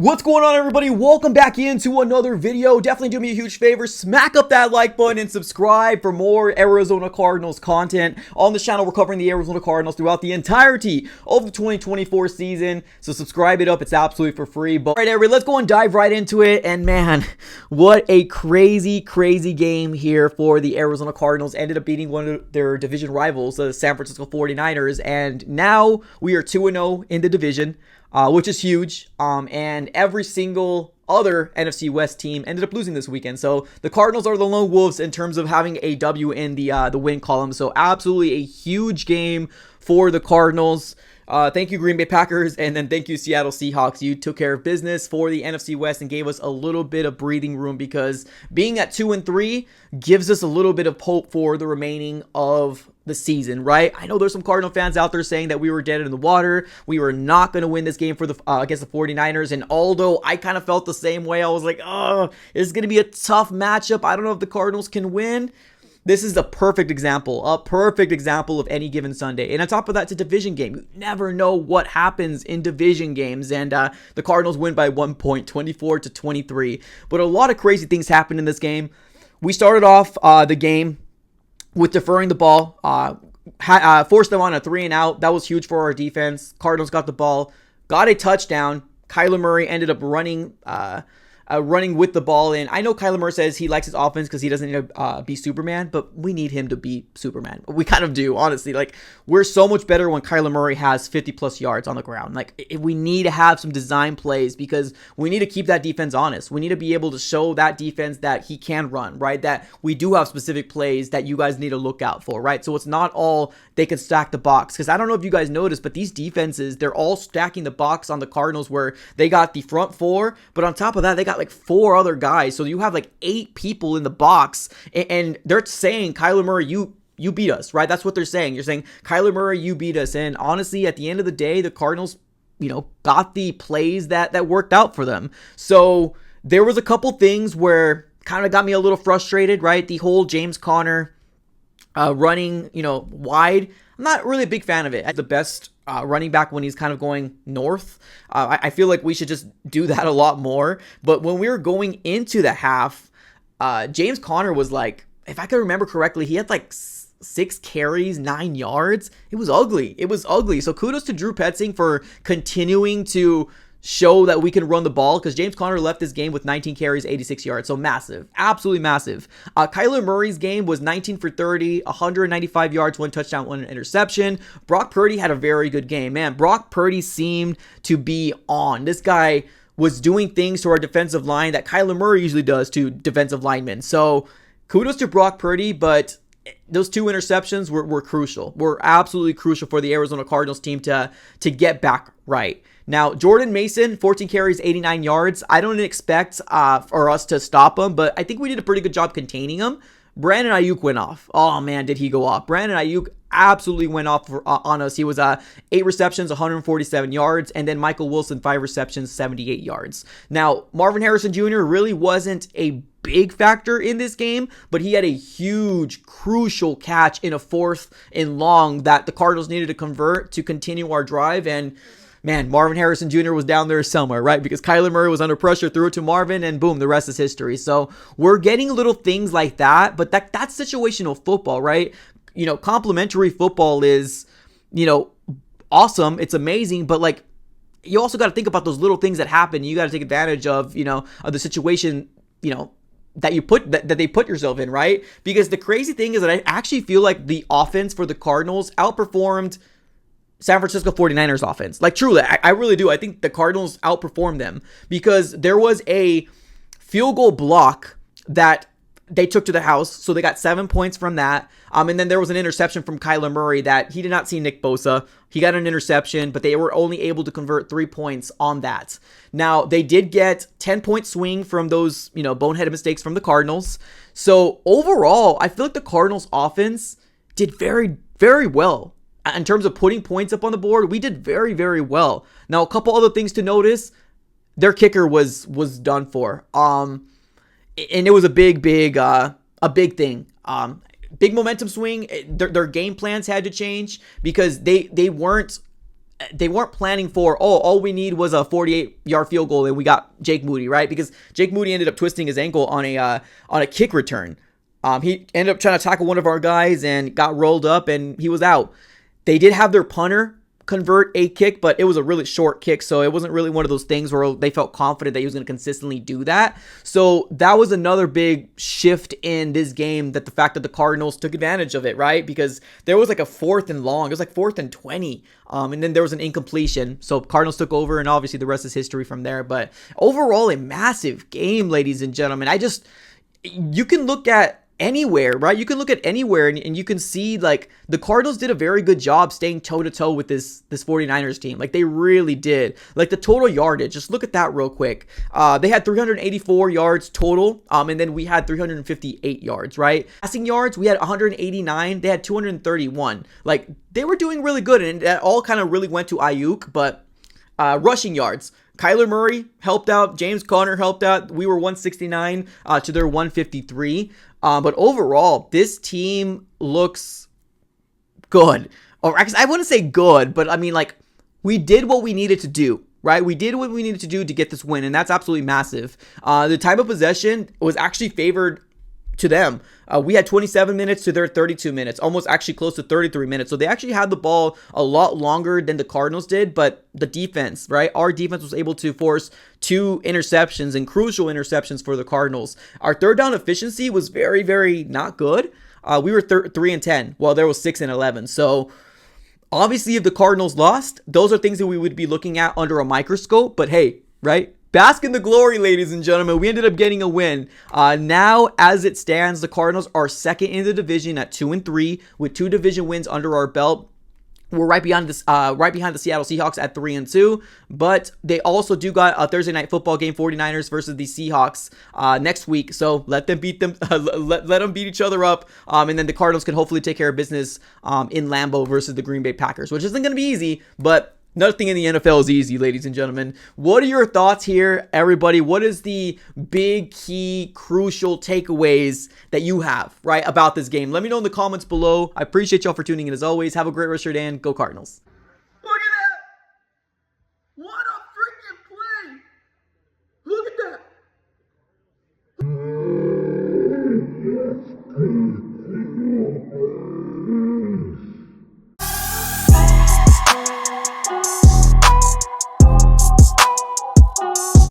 What's going on, everybody? Welcome back into another video. Definitely do me a huge favor, smack up that like button and subscribe for more Arizona Cardinals content. On this channel, we're covering the Arizona Cardinals throughout the entirety of the 2024 season, so subscribe it up. It's absolutely for free. But all right, everybody, let's go and dive right into it. And man, what a crazy game here for the Arizona Cardinals. Ended up beating one of their division rivals, the San Francisco 49ers, and now we are 2-0 in the division. Which is huge, and every single other NFC West team ended up losing this weekend. So the Cardinals are the lone wolves in terms of having a W in the win column. So absolutely a huge game for the Cardinals. Thank you, Green Bay Packers, and then thank you, Seattle Seahawks. You took care of business for the NFC West and gave us a little bit of breathing room, because being at 2-3 gives us a little bit of hope for the remaining of the season, right? I know there's some Cardinal fans out there saying that we were dead in the water. We were not going to win this game for the against the 49ers, and although I kind of felt the same way, I was like, oh, it's going to be a tough matchup. I don't know if the Cardinals can win. This is a perfect example of any given Sunday. And on top of that, it's a division game. You never know what happens in division games. And the Cardinals win by 1 point, 24-23. But a lot of crazy things happened in this game. We started off the game with deferring the ball, forced them on a 3-and-out. That was huge for our defense. Cardinals got the ball, got a touchdown. Kyler Murray ended up running with the ball in. I know Kyler Murray says he likes his offense because he doesn't need to be Superman, but we need him to be Superman. We kind of do, honestly. Like, we're so much better when Kyler Murray has 50-plus yards on the ground. Like, we need to have some design plays because we need to keep that defense honest. We need to be able to show that defense that he can run, right? That we do have specific plays that you guys need to look out for, right? So it's not all they can stack the box, because I don't know if you guys noticed, but these defenses, they're all stacking the box on the Cardinals, where they got the front four, but on top of that, they got like 4 other guys. So you have like 8 people in the box, and they're saying, Kyler Murray, you beat us, right? That's what they're saying. You're saying, Kyler Murray, you beat us. And honestly, at the end of the day, the Cardinals, got the plays that worked out for them. So there was a couple things where kind of got me a little frustrated, right? The whole James Conner running, wide. I'm not really a big fan of it. The best running back when he's kind of going north. I feel like we should just do that a lot more. But when we were going into the half, James Conner was like, if I can remember correctly, he had like 6 carries, 9 yards. It was ugly. So kudos to Drew Petzing for continuing to show that we can run the ball, because James Conner left this game with 19 carries, 86 yards. So massive, absolutely massive. Kyler Murray's game was 19 for 30, 195 yards, 1 touchdown, 1 interception. Brock Purdy had a very good game. Man, Brock Purdy seemed to be on. This guy was doing things to our defensive line that Kyler Murray usually does to defensive linemen. So kudos to Brock Purdy, but those 2 interceptions were crucial. Were absolutely crucial for the Arizona Cardinals team to get back right. Now, Jordan Mason, 14 carries, 89 yards. I don't expect for us to stop him, but I think we did a pretty good job containing him. Brandon Ayuk went off. Oh, man, did he go off. Brandon Ayuk absolutely went off on us. He was 8 receptions, 147 yards, and then Michael Wilson, 5 receptions, 78 yards. Now, Marvin Harrison Jr. really wasn't a big factor in this game, but he had a huge, crucial catch in a 4th and long that the Cardinals needed to convert to continue our drive. And man, Marvin Harrison Jr. was down there somewhere, right? Because Kyler Murray was under pressure, threw it to Marvin, and boom, the rest is history. So we're getting little things like that, but that's situational football, right? Complimentary football is, awesome. It's amazing, but like, you also got to think about those little things that happen. You got to take advantage of, of the situation, that they put yourself in, right? Because the crazy thing is that I actually feel like the offense for the Cardinals outperformed San Francisco 49ers offense. Like, truly, I really do. I think the Cardinals outperformed them, because there was a field goal block that they took to the house. So they got 7 points from that. And then there was an interception from Kyler Murray that he did not see Nick Bosa. He got an interception, but they were only able to convert 3 points on that. Now, they did get 10-point swing from those, boneheaded mistakes from the Cardinals. So overall, I feel like the Cardinals offense did very, very well. In terms of putting points up on the board, we did very, very well. Now, a couple other things to notice. Their kicker was done for. And it was a big thing. Big momentum swing. Their game plans had to change, because they weren't they weren't planning for, oh, all we need was a 48-yard field goal and we got Jake Moody, right? Because Jake Moody ended up twisting his ankle on a kick return. He ended up trying to tackle one of our guys and got rolled up and he was out. They did have their punter convert a kick, but it was a really short kick, so it wasn't really one of those things where they felt confident that he was going to consistently do that. So that was another big shift in this game, that the fact that the Cardinals took advantage of it, right? Because there was like a 4th and long, it was like 4th and 20, and then there was an incompletion, so Cardinals took over, and obviously the rest is history from there. But overall, a massive game, ladies and gentlemen. You can look at anywhere, right? You can look at anywhere and you can see like the Cardinals did a very good job staying toe to toe with this 49ers team. Like they really did. Like the total yardage, just look at that real quick. They had 384 yards total, and then we had 358 yards, right? Passing yards, we had 189. They had 231. Like they were doing really good, and that all kind of really went to Ayuk. But rushing yards, Kyler Murray helped out. James Conner helped out. We were 169 to their 153. But overall, this team looks good. Or actually, I wouldn't say good, but I mean, like, we did what we needed to do, right? We did what we needed to do to get this win, and that's absolutely massive. The time of possession was actually favored to them. We had 27 minutes to their 32 minutes, almost actually close to 33 minutes. So they actually had the ball a lot longer than the Cardinals did, but the defense, right? Our defense was able to force 2 interceptions, and crucial interceptions for the Cardinals. Our third down efficiency was very, very not good. We were 3 and 10, while there was 6 and 11. So obviously, if the Cardinals lost, those are things that we would be looking at under a microscope. But hey, right? Bask in the glory, ladies and gentlemen. We ended up getting a win. Now, as it stands, the Cardinals are second in the division at 2 and 3, with 2 division wins under our belt. We're right behind the Seattle Seahawks at 3 and 2, but they also do got a Thursday night football game, 49ers versus the Seahawks next week. So let them beat them, let them beat each other up, and then the Cardinals can hopefully take care of business in Lambeau versus the Green Bay Packers, which isn't going to be easy, but nothing in the NFL is easy, ladies and gentlemen. What are your thoughts here, everybody? What is the big, key, crucial takeaways that you have, right, about this game? Let me know in the comments below. I appreciate y'all for tuning in as always. Have a great rest of your day, and go Cardinals.